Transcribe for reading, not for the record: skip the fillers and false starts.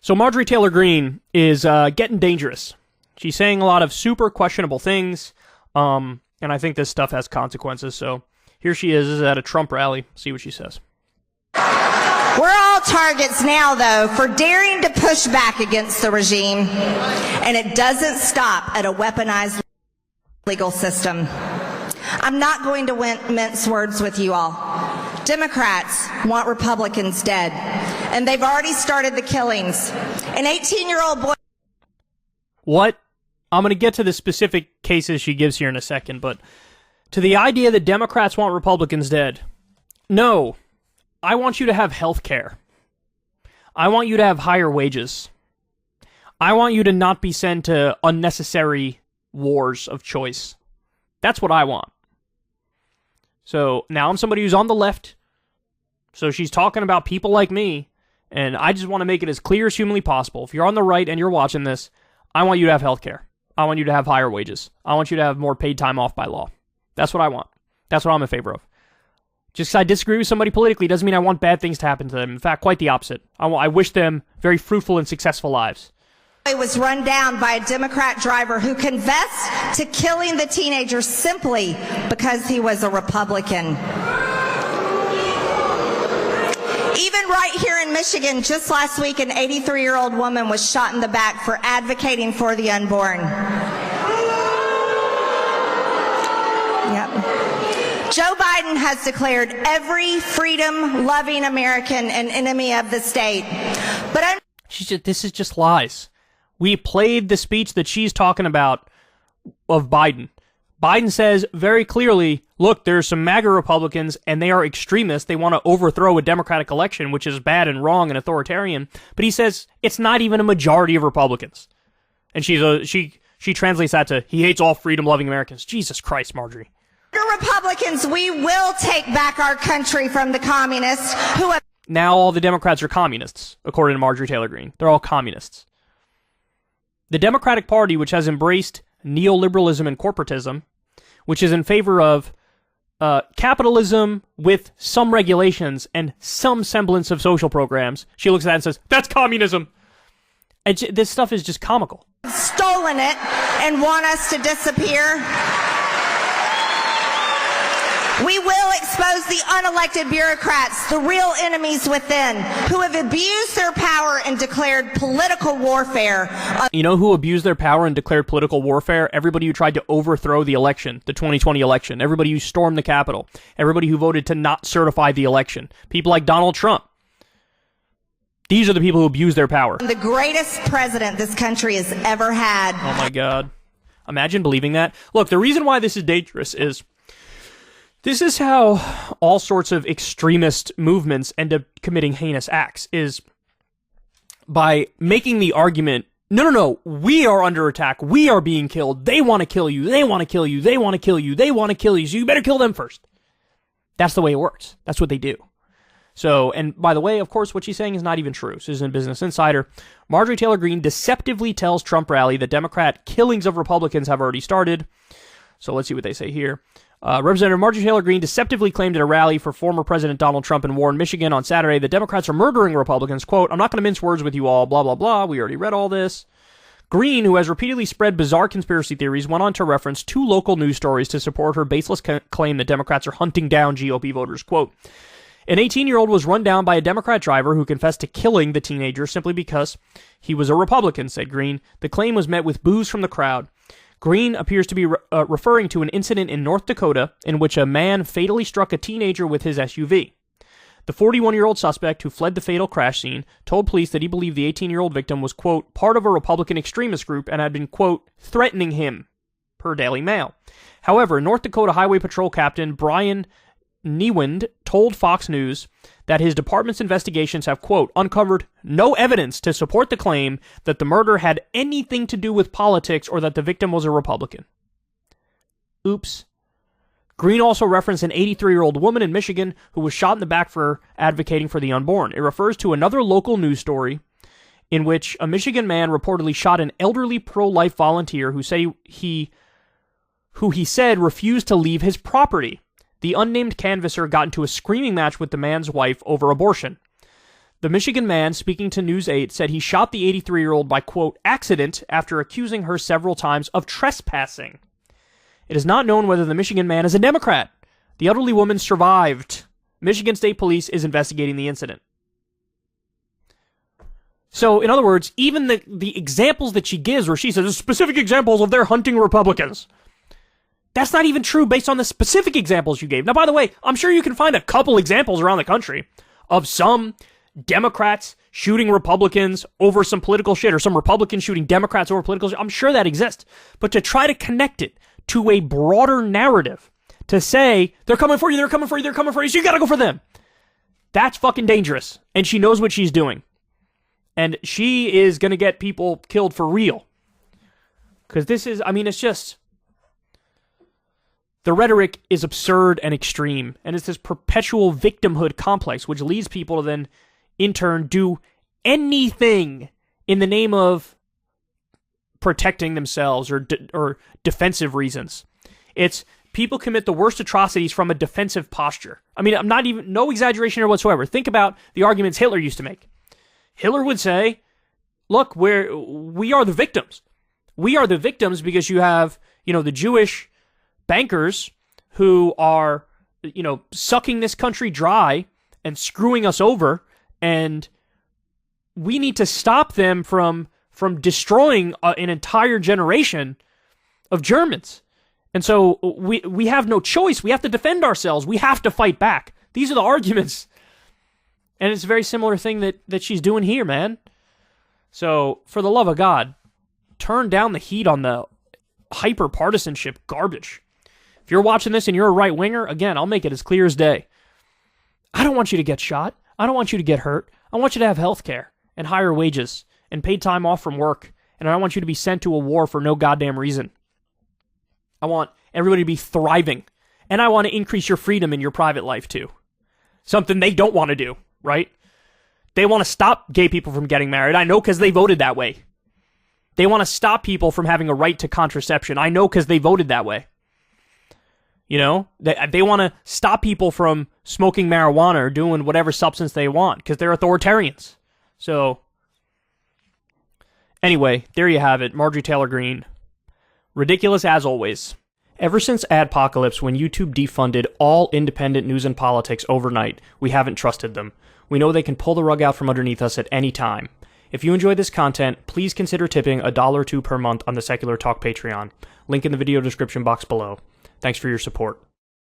So Marjorie Taylor Greene is getting dangerous. She's saying a lot of super questionable things, and I think this stuff has consequences. So here she is at a Trump rally. See what she says. We're all targets now, though, for daring to push back against the regime, and it doesn't stop at a weaponized legal system. I'm not going to mince words with you all. Democrats want Republicans dead, and they've already started the killings. An 18-year-old boy... What? I'm going to get to the specific cases she gives here in a second, but to the idea that Democrats want Republicans dead, no. I want you to have health care. I want you to have higher wages. I want you to not be sent to unnecessary wars of choice. That's what I want. So now I'm somebody who's on the left. So she's talking about people like me, and I just want to make it as clear as humanly possible. If you're on the right and you're watching this, I want you to have health care. I want you to have higher wages. I want you to have more paid time off by law. That's what I want. That's what I'm in favor of. Just because I disagree with somebody politically doesn't mean I want bad things to happen to them. In fact, quite the opposite. I wish them very fruitful and successful lives. Was run down by a Democrat driver who confessed to killing the teenager simply because he was a Republican. Even right here in Michigan, just last week, an 83-year-old woman was shot in the back for advocating for the unborn. Yep. Joe Biden has declared every freedom-loving American an enemy of the state. But this is just lies. We played the speech that she's talking about of Biden. Biden says very clearly, look, there's some MAGA Republicans, and they are extremists. They want to overthrow a democratic election, which is bad and wrong and authoritarian. But he says it's not even a majority of Republicans. And she translates that to, he hates all freedom-loving Americans. Jesus Christ, Marjorie. Republicans, we will take back our country from the communists who have... Now all the Democrats are communists, according to Marjorie Taylor Greene. They're all communists. The Democratic Party, which has embraced neoliberalism and corporatism, which is in favor of capitalism with some regulations and some semblance of social programs, she looks at that and says, that's communism. And this stuff is just comical. Stolen it and want us to disappear. We will expose the unelected bureaucrats, the real enemies within, who have abused their power and declared political warfare. You know who abused their power and declared political warfare? Everybody who tried to overthrow the election, the 2020 election. Everybody who stormed the Capitol. Everybody who voted to not certify the election. People like Donald Trump. These are the people who abuse their power. The greatest president this country has ever had. Oh my God. Imagine believing that. Look, the reason why this is dangerous is this is how all sorts of extremist movements end up committing heinous acts, is by making the argument, no, we are under attack, we are being killed, they want to kill you, they want to kill you, they want to kill you, they want to kill you, so you better kill them first. That's the way it works. That's what they do. So, and by the way, of course, what she's saying is not even true. This is in Business Insider. Marjorie Taylor Greene deceptively tells Trump rally that Democrat killings of Republicans have already started. So let's see what they say here. Representative Marjorie Taylor Greene deceptively claimed at a rally for former President Donald Trump in Warren, Michigan on Saturday that Democrats are murdering Republicans. Quote, I'm not going to mince words with you all, blah, blah, blah. We already read all this. Greene, who has repeatedly spread bizarre conspiracy theories, went on to reference two local news stories to support her baseless claim that Democrats are hunting down GOP voters. Quote, an 18-year-old was run down by a Democrat driver who confessed to killing the teenager simply because he was a Republican, said Greene. The claim was met with boos from the crowd. Greene appears to be referring to an incident in North Dakota in which a man fatally struck a teenager with his SUV. The 41-year-old suspect who fled the fatal crash scene told police that he believed the 18-year-old victim was, quote, part of a Republican extremist group and had been, quote, threatening him, per Daily Mail. However, North Dakota Highway Patrol Captain Brian Niewind told Fox News that his department's investigations have, quote, uncovered no evidence to support the claim that the murder had anything to do with politics or that the victim was a Republican. Oops. Greene also referenced an 83-year-old woman in Michigan who was shot in the back for advocating for the unborn. It refers to another local news story in which a Michigan man reportedly shot an elderly pro-life volunteer who he said refused to leave his property. The unnamed canvasser got into a screaming match with the man's wife over abortion. The Michigan man speaking to News 8 said he shot the 83-year-old by, quote, accident after accusing her several times of trespassing. It is not known whether the Michigan man is a Democrat. The elderly woman survived. Michigan State Police is investigating the incident. So, in other words, even the examples that she gives where she says specific examples of their hunting Republicans, that's not even true based on the specific examples you gave. Now, by the way, I'm sure you can find a couple examples around the country of some Democrats shooting Republicans over some political shit, or some Republicans shooting Democrats over political shit. I'm sure that exists. But to try to connect it to a broader narrative, to say, they're coming for you, they're coming for you, they're coming for you, so you gotta go for them. That's fucking dangerous. And she knows what she's doing. And she is gonna get people killed for real. Because this is, I mean, it's just, the rhetoric is absurd and extreme. And it's this perpetual victimhood complex, which leads people to then, in turn, do anything in the name of protecting themselves or defensive reasons. It's people commit the worst atrocities from a defensive posture. I mean, I'm not even, no exaggeration here whatsoever. Think about the arguments Hitler used to make. Hitler would say, look, we are the victims. We are the victims because you have, the Jewish bankers who are, sucking this country dry and screwing us over, and we need to stop them from destroying an entire generation of Germans. And so we have no choice. We have to defend ourselves. We have to fight back. These are the arguments. And it's a very similar thing that she's doing here, man. So, for the love of God, turn down the heat on the hyper-partisanship garbage. If you're watching this and you're a right-winger, again, I'll make it as clear as day. I don't want you to get shot. I don't want you to get hurt. I want you to have health care and higher wages and paid time off from work. And I don't want you to be sent to a war for no goddamn reason. I want everybody to be thriving. And I want to increase your freedom in your private life, too. Something they don't want to do, right? They want to stop gay people from getting married. I know because they voted that way. They want to stop people from having a right to contraception. I know because they voted that way. They want to stop people from smoking marijuana or doing whatever substance they want because they're authoritarians. So, anyway, there you have it. Marjorie Taylor Greene. Ridiculous as always. Ever since Adpocalypse, when YouTube defunded all independent news and politics overnight, we haven't trusted them. We know they can pull the rug out from underneath us at any time. If you enjoy this content, please consider tipping $1 or $2 per month on the Secular Talk Patreon. Link in the video description box below. Thanks for your support.